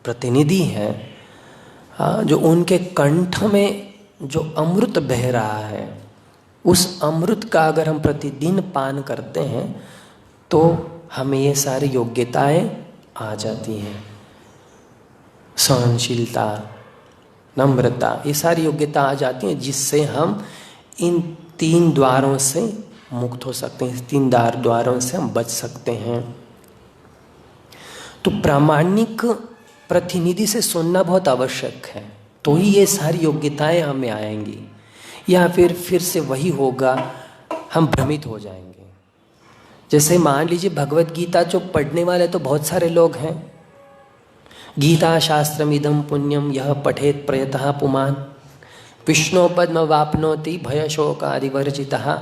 प्रतिनिधि हैं, जो उनके कंठ में जो अमृत बह रहा है, उस अमृत का अगर हम प्रतिदिन पान करते हैं तो हमें ये सारी योग्यताएं आ जाती हैं। सहनशीलता, नम्रता, ये सारी योग्यता आ जाती हैं जिससे हम इन 3 द्वारों से मुक्त हो सकते हैं, 3 द्वारों से हम बच सकते हैं। तो प्रामाणिक प्रतिनिधि से सुनना बहुत आवश्यक है, तो ही ये सारी योग्यताएं हमें आएंगी, या फिर से वही होगा, हम भ्रमित हो जाएंगे। जैसे मान लीजिए भगवत गीता जो पढ़ने वाले तो बहुत सारे लोग हैं, गीता शास्त्रम इदम पुण्यम यह पठेत प्रयतः पुमान विष्णु पद्म वापनोति भय शोक आदिवर्जितः।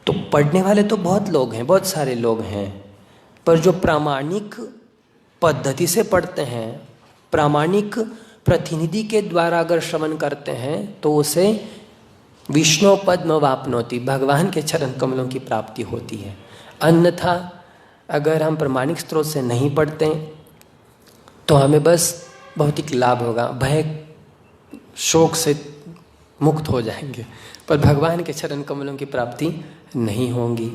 तो पढ़ने वाले तो बहुत लोग हैं, बहुत सारे लोग हैं, पर जो प्रामाणिक पद्धति से पढ़ते हैं, प्रामाणिक प्रतिनिधि के द्वारा अगर श्रवण करते हैं तो उसे विष्णु पद्म वापनोति, भगवान के चरण कमलों की प्राप्ति होती है। अन्यथा अगर हम प्रामाणिक स्रोत से नहीं पढ़ते तो हमें बस भौतिक लाभ होगा, भय शोक से मुक्त हो जाएंगे, पर भगवान के चरण कमलों की प्राप्ति नहीं होगी।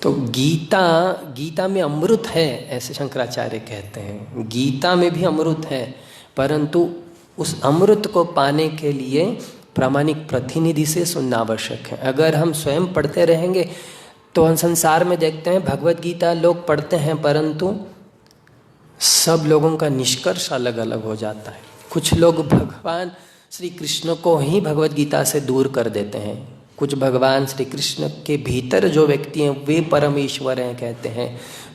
तो गीता में अमृत है, ऐसे शंकराचार्य कहते हैं। गीता में भी अमृत है, परंतु उस अमृत को पाने के लिए प्रामाणिक प्रतिनिधि से सुनना आवश्यक है। अगर हम स्वयं पढ़ते रहेंगे तो हम संसार में देखते हैं भगवत गीता लोग पढ़ते हैं, परंतु सब लोगों का निष्कर्ष अलग अलग हो जाता है। कुछ लोग भगवान श्री कृष्ण को ही भगवत गीता से दूर कर देते हैं, कुछ भगवान श्री कृष्ण के भीतर जो व्यक्ति हैं वे परमेश्वर हैं कहते हैं,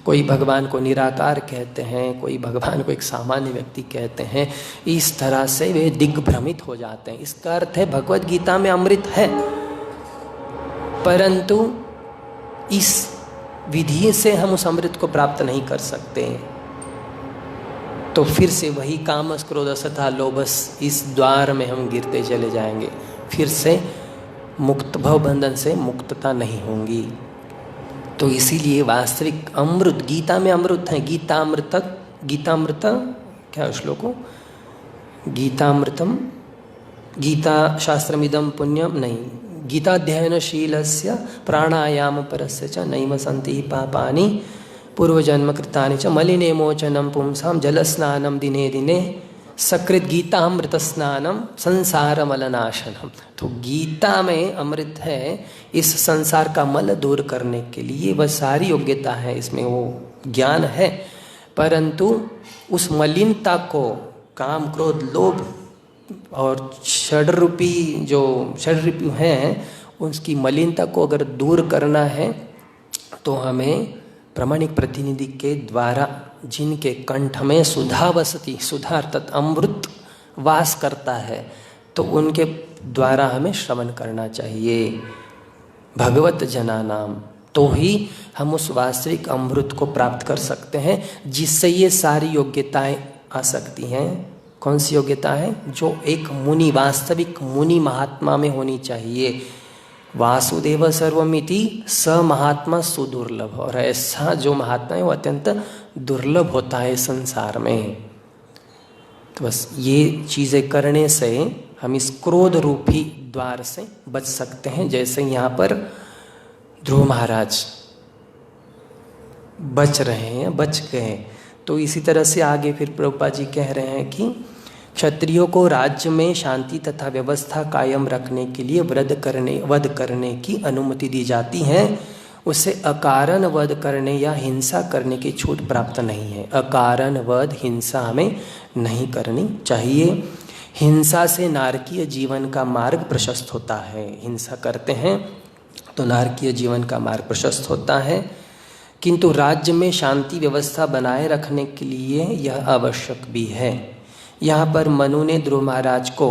कोई भगवान को निराकार कहते हैं, कोई भगवान को एक सामान्य व्यक्ति कहते हैं। इस तरह से वे दिग्भ्रमित हो जाते हैं। इसका अर्थ है भगवत गीता में अमृत है, परंतु इस विधि से हम उस अमृत को प्राप्त नहीं कर सकते। तो फिर से वही कामस क्रोधस तथा लोभस इस द्वार में हम गिरते चले जाएंगे, फिर से मुक्त भव बंधन से मुक्तता नहीं होंगी। तो इसीलिए वास्तविक अमृत गीता में अमृत है। गीतामृत क्या श्लोको, गीतामृतम गीता शास्त्रमिदं पुण्यम नहीं, गीताध्ययनशीलस्य प्राणायाम परस्य च नैव सन्ति पापानि पूर्वजन्म कृतानि च मलिने मोचनं पुंसां जलस्नानं दिने दिने सकृत गीतामृत स्नानम संसार मलनाशनम। तो गीता में अमृत है इस संसार का मल दूर करने के लिए। वह सारी योग्यता है, इसमें वो ज्ञान है, परंतु उस मलिनता को काम क्रोध लोभ और षड्रूपी जो षड्रूपी हैं उसकी मलिनता को अगर दूर करना है तो हमें प्रामाणिक प्रतिनिधि के द्वारा जिनके कंठ में सुधा वसती, सुधा अर्थात अमृत वास करता है, तो उनके द्वारा हमें श्रवण करना चाहिए भगवत जना नाम। तो ही हम उस वास्तविक अमृत को प्राप्त कर सकते हैं जिससे ये सारी योग्यताएं आ सकती हैं। कौन सी योग्यता है? जो एक मुनि, वास्तविक मुनि महात्मा में होनी चाहिए। वासुदेव सर्वमिति स महात्मा सुदुर्लभ, और ऐसा जो महात्मा है वो अत्यंत दुर्लभ होता है संसार में। तो बस ये चीज़ें करने से हम इस क्रोध रूपी द्वार से बच सकते हैं। जैसे यहाँ पर ध्रुव महाराज बच रहे हैं, बच गए, तो इसी तरह से आगे फिर प्रभुपाद जी कह रहे हैं कि क्षत्रियों को राज्य में शांति तथा व्यवस्था कायम रखने के लिए वध करने की अनुमति दी जाती है। उसे अकारण वध करने या हिंसा करने की छूट प्राप्त नहीं है। अकारण वध, हिंसा हमें नहीं करनी चाहिए। हिंसा से नारकीय जीवन का मार्ग प्रशस्त होता है। हिंसा करते हैं तो नारकीय जीवन का मार्ग प्रशस्त होता है, किंतु राज्य में शांति व्यवस्था बनाए रखने के लिए यह आवश्यक भी है। यहाँ पर मनु ने ध्रुव महाराज को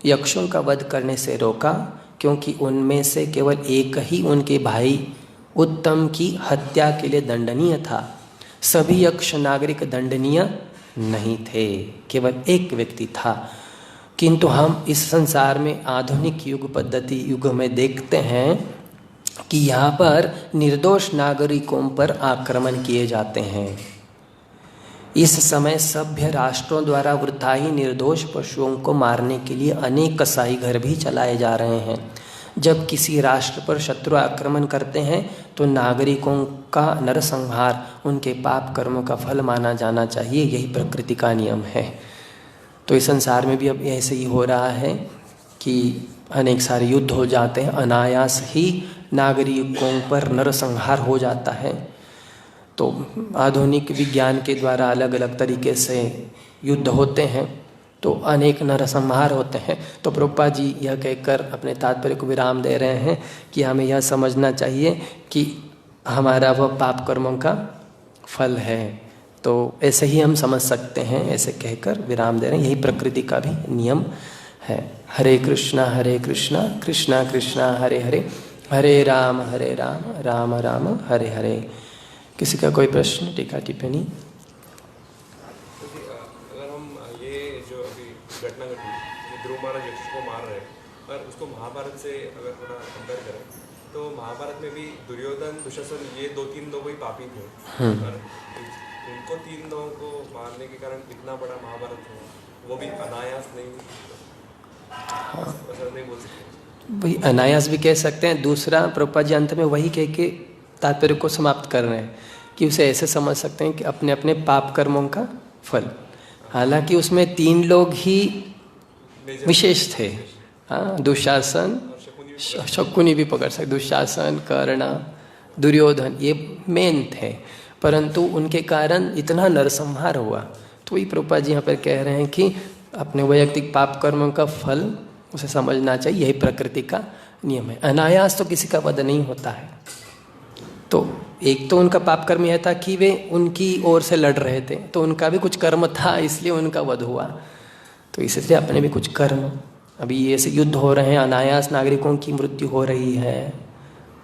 यक्षों का वध करने से रोका, क्योंकि उनमें से केवल एक ही उनके भाई उत्तम की हत्या के लिए दंडनीय था। सभी यक्ष नागरिक दंडनीय नहीं थे, केवल एक व्यक्ति था। किंतु हम इस संसार में आधुनिक युग पद्धति युग में देखते हैं कि यहाँ पर निर्दोष नागरिकों पर आक्रमण किए जाते हैं। इस समय सभ्य राष्ट्रों द्वारा वृथाही निर्दोष पशुओं को मारने के लिए अनेक कसाई घर भी चलाए जा रहे हैं। जब किसी राष्ट्र पर शत्रु आक्रमण करते हैं तो नागरिकों का नरसंहार उनके पाप कर्मों का फल माना जाना चाहिए। यही प्रकृति का नियम है। तो इस संसार में भी अब ऐसे ही हो रहा है कि अनेक सारे युद्ध हो जाते हैं, अनायास ही नागरिकों पर नरसंहार हो जाता है। तो आधुनिक विज्ञान के द्वारा अलग अलग तरीके से युद्ध होते हैं, तो अनेक नरसंहार होते हैं। तो प्रभुपाद जी यह कहकर अपने तात्पर्य को विराम दे रहे हैं कि हमें यह समझना चाहिए कि हमारा वह पाप कर्मों का फल है। तो ऐसे ही हम समझ सकते हैं, ऐसे कहकर विराम दे रहे हैं। यही प्रकृति का भी नियम है। हरे कृष्णा कृष्णा कृष्णा हरे हरे, हरे राम राम राम हरे हरे। किसी का कोई प्रश्न, टीका टिप्पणी? अगर हम ये जो अभी घटना घटी, ध्रुव महाराज यक्ष को मार रहे हैं, पर उसको महाभारत से अगर थोड़ा कंपेयर करें तो महाभारत में भी दुर्योधन, दुशासन, ये 2-3 लोग ही पापी थे, पर उनको 3 लोगों को मारने के कारण इतना बड़ा महाभारत हुआ, वो भी अनायास नहीं, ऐसा नहीं बोल सकते। वही अनायास भी कह सकते हैं। दूसरा प्रभुपाद जी अंत में वही कह के तात्पर्य को समाप्त कर रहे हैं कि उसे ऐसे समझ सकते हैं कि अपने अपने पाप कर्मों का फल। हालांकि उसमें 3 लोग ही विशेष थे। हाँ, दुशासन, शकुनी भी पकड़ सकते, दुशासन, कर्ण, दुर्योधन, ये मेन थे। परंतु उनके कारण इतना नरसंहार हुआ। तो वही प्रभुपाद जी यहाँ पर कह रहे हैं कि अपने वैयक्तिक पाप कर्मों का फल उसे समझना चाहिए, यही प्रकृति का नियम है। अनायास तो किसी का वध नहीं होता है। तो एक तो उनका पाप कर्म यह था कि वे उनकी ओर से लड़ रहे थे, तो उनका भी कुछ कर्म था, इसलिए उनका वध हुआ। तो इसलिए अपने भी कुछ कर्म, अभी ये ऐसे युद्ध हो रहे हैं, अनायास नागरिकों की मृत्यु हो रही है,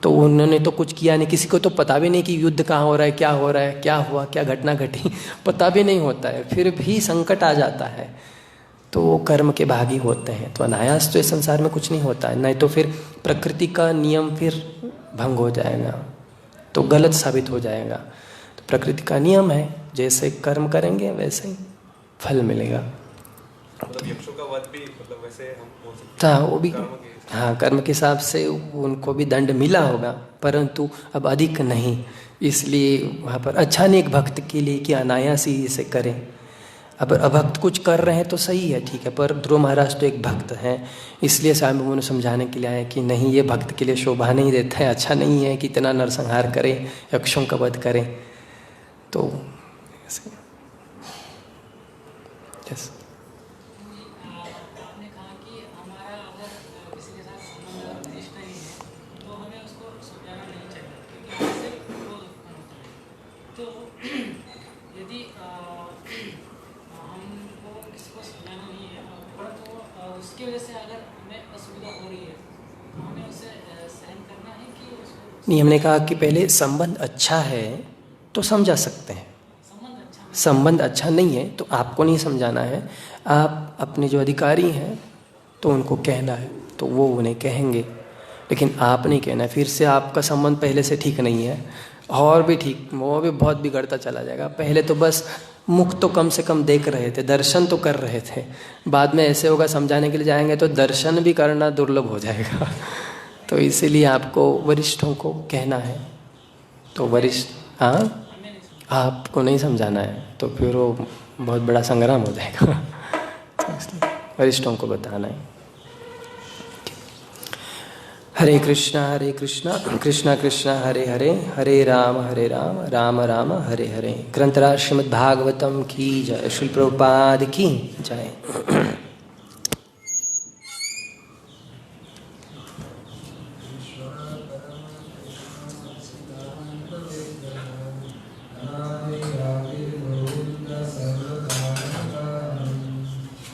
तो उन्होंने तो कुछ किया नहीं। किसी को तो पता भी नहीं कि युद्ध कहाँ हो रहा है, क्या हो रहा है, क्या हुआ, क्या घटना घटी, पता भी नहीं होता है, फिर भी संकट आ जाता है, तो वो कर्म के भागी होते हैं। तो अनायास तो इस संसार में कुछ नहीं होता है, नहीं तो फिर प्रकृति का नियम फिर भंग हो जाएगा, तो गलत साबित हो जाएगा। तो प्रकृति का नियम है, जैसे कर्म करेंगे वैसे ही फल मिलेगा। मतलब यक्षों का वध भी मतलब वैसे हम बोल सकते था, हैं वो भी हाँ कर्म के हिसाब से उनको भी दंड मिला होगा, परंतु अब अधिक नहीं। इसलिए वहाँ पर अच्छा नहीं एक भक्त के लिए कि अनायास ही इसे करें। अब अभक्त कुछ कर रहे हैं तो सही है, ठीक है, पर ध्रुव महाराज तो एक भक्त हैं, इसलिए स्वामी प्रभु ने समझाने के लिए आए कि नहीं, ये भक्त के लिए शोभा नहीं देता है, अच्छा नहीं है कि इतना नरसंहार करें, यक्षों का वध करें। तो यस, आपने कहा कि हमारा अगर किसी के साथ संबंध घनिष्ठ नहीं है तो हमें उसको समझाना नहीं चाहिए, क्योंकि उससे क्रोध उत्पन्न होता है। तो यदि हमको किसी को समझाना नहीं है, परंतु उसकी वजह से अगर हमें असुविधा हो रही है तो हमें उसे सहन करना है कि उसको। नहीं, हमने कहा कि पहले संबंध अच्छा है तो समझा सकते हैं, संबंध अच्छा नहीं है तो आपको नहीं समझाना है, आप अपने जो अधिकारी हैं तो उनको कहना है, तो वो उन्हें कहेंगे, लेकिन आप नहीं कहना है। फिर से आपका संबंध पहले से ठीक नहीं है और भी ठीक, वो भी बहुत बिगड़ता चला जाएगा। पहले तो बस मुख तो कम से कम देख रहे थे, दर्शन तो कर रहे थे, बाद में ऐसे होगा समझाने के लिए जाएंगे तो दर्शन भी करना दुर्लभ हो जाएगा। तो इसीलिए आपको वरिष्ठों को कहना है। तो वरिष्ठ, हाँ, आपको नहीं समझाना है तो फिर वो बहुत बड़ा संग्राम हो जाएगा। तो इसलिए वरिष्ठों को बताना है। हरे कृष्णा कृष्णा कृष्णा हरे हरे, हरे राम राम राम हरे हरे। ग्रंथराज श्रीमद् भागवतम की जय, श्री प्रभुपाद की जय।